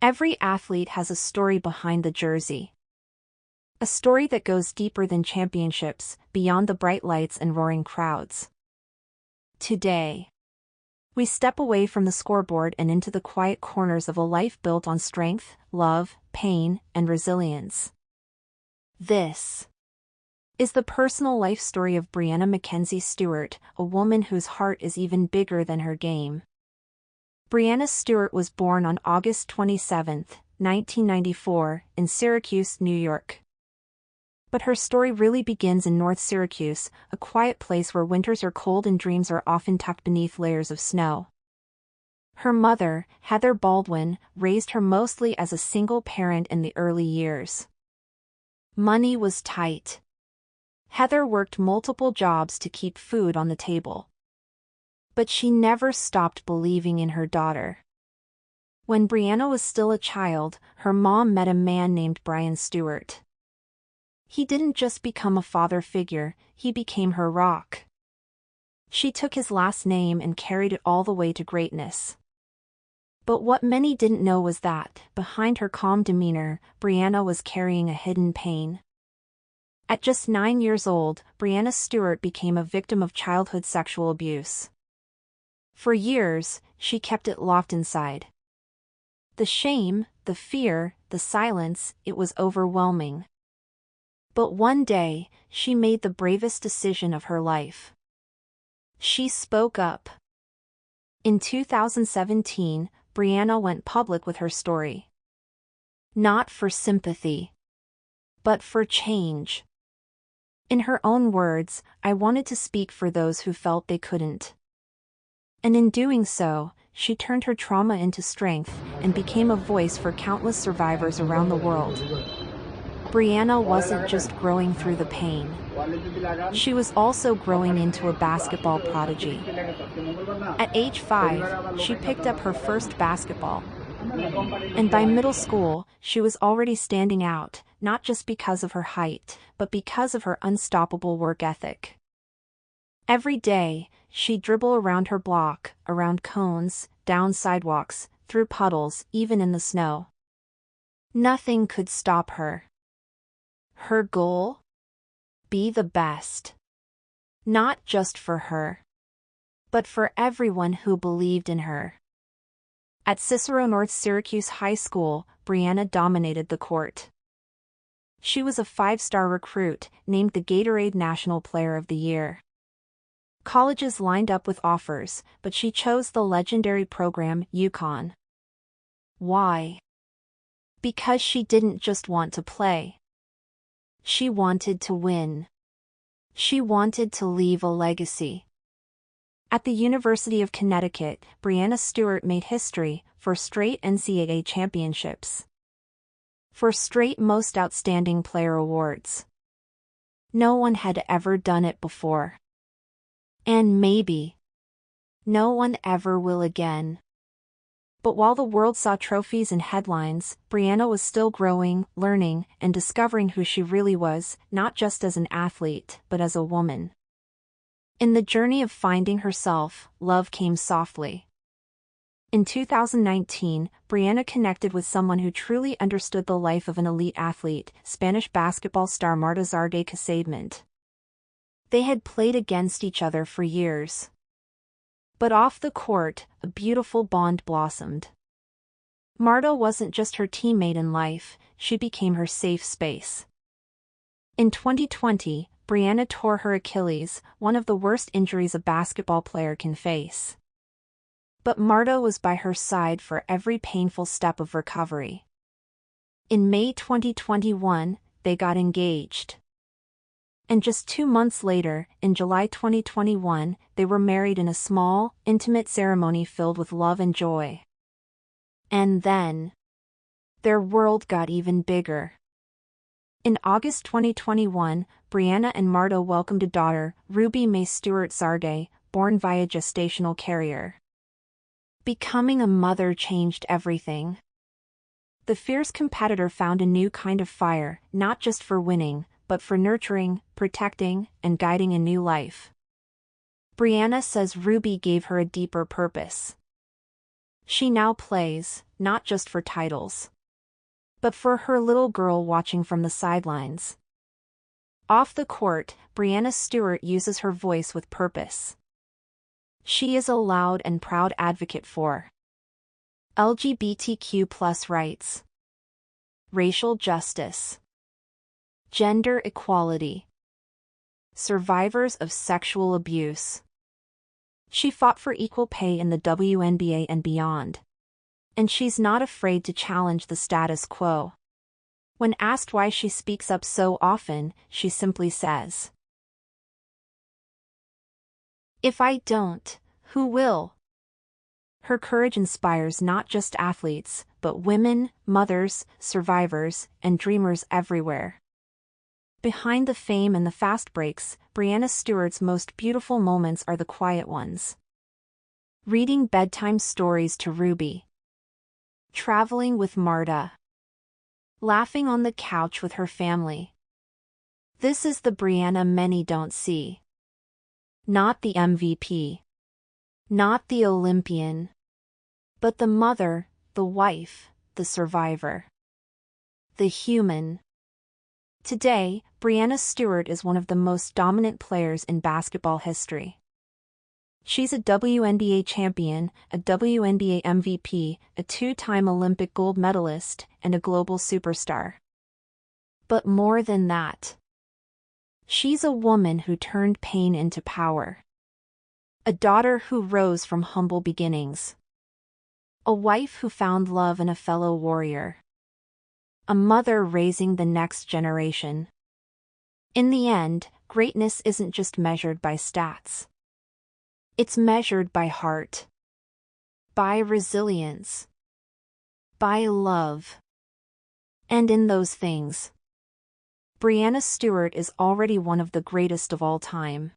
Every athlete has a story behind the jersey. A story that goes deeper than championships, beyond the bright lights and roaring crowds. Today, we step away from the scoreboard and into the quiet corners of a life built on strength, love, pain, and resilience. This is the personal life story of Breanna Stewart, a woman whose heart is even bigger than her game. Breanna Stewart was born on August 27, 1994, in Syracuse, New York. But her story really begins in North Syracuse, a quiet place where winters are cold and dreams are often tucked beneath layers of snow. Her mother, Heather Baldwin, raised her mostly as a single parent in the early years. Money was tight. Heather worked multiple jobs to keep food on the table. But she never stopped believing in her daughter. When Breanna was still a child, her mom met a man named Brian Stewart. He didn't just become a father figure, he became her rock. She took his last name and carried it all the way to greatness. But what many didn't know was that, behind her calm demeanor, Breanna was carrying a hidden pain. At just 9 years old, Breanna Stewart became a victim of childhood sexual abuse. For years, she kept it locked inside. The shame, the fear, the silence, it was overwhelming. But one day, she made the bravest decision of her life. She spoke up. In 2017, Breanna went public with her story. Not for sympathy, but for change. In her own words, "I wanted to speak for those who felt they couldn't." And in doing so, she turned her trauma into strength and became a voice for countless survivors around the world. Breanna wasn't just growing through the pain. She was also growing into a basketball prodigy. At age 5, she picked up her first basketball. And by middle school, she was already standing out, not just because of her height, but because of her unstoppable work ethic. Every day, she'd dribble around her block, around cones, down sidewalks, through puddles, even in the snow. Nothing could stop her. Her goal? Be the best. Not just for her, but for everyone who believed in her. At Cicero North Syracuse High School, Breanna dominated the court. She was a 5-star recruit, named the Gatorade National Player of the Year. Colleges lined up with offers, but she chose the legendary program UConn. Why? Because she didn't just want to play. She wanted to win. She wanted to leave a legacy. At the University of Connecticut, Breanna Stewart made history, for straight NCAA championships. For straight Most Outstanding Player awards. No one had ever done it before. And maybe no one ever will again. But while the world saw trophies and headlines, Breanna was still growing, learning, and discovering who she really was, not just as an athlete, but as a woman. In the journey of finding herself, love came softly. In 2019, Breanna connected with someone who truly understood the life of an elite athlete, Spanish basketball star Marta Xargay. They had played against each other for years. But off the court, a beautiful bond blossomed. Marta wasn't just her teammate in life, she became her safe space. In 2020, Breanna tore her Achilles, one of the worst injuries a basketball player can face. But Marta was by her side for every painful step of recovery. In May 2021, they got engaged. And just 2 months later, in July 2021, they were married in a small, intimate ceremony filled with love and joy. And then, their world got even bigger. In August 2021, Breanna and Marta welcomed a daughter, Ruby Mae Stewart Xargay, born via gestational carrier. Becoming a mother changed everything. The fierce competitor found a new kind of fire, not just for winning, but for nurturing, protecting, and guiding a new life. Breanna says Ruby gave her a deeper purpose. She now plays, not just for titles, but for her little girl watching from the sidelines. Off the court, Breanna Stewart uses her voice with purpose. She is a loud and proud advocate for LGBTQ+ rights, racial justice, gender equality, survivors of sexual abuse. She fought for equal pay in the WNBA and beyond. And she's not afraid to challenge the status quo. When asked why she speaks up so often, she simply says, "If I don't, who will?" Her courage inspires not just athletes, but women, mothers, survivors, and dreamers everywhere. Behind the fame and the fast breaks, Breanna Stewart's most beautiful moments are the quiet ones. Reading bedtime stories to Ruby. Traveling with Marta. Laughing on the couch with her family. This is the Breanna many don't see. Not the MVP. Not the Olympian. But the mother, the wife, the survivor. The human. Today, Breanna Stewart is one of the most dominant players in basketball history. She's a WNBA champion, a WNBA MVP, a two-time Olympic gold medalist, and a global superstar. But more than that. She's a woman who turned pain into power. A daughter who rose from humble beginnings. A wife who found love in a fellow warrior. A mother raising the next generation. In the end, greatness isn't just measured by stats. It's measured by heart, by resilience, by love. And in those things, Breanna Stewart is already one of the greatest of all time.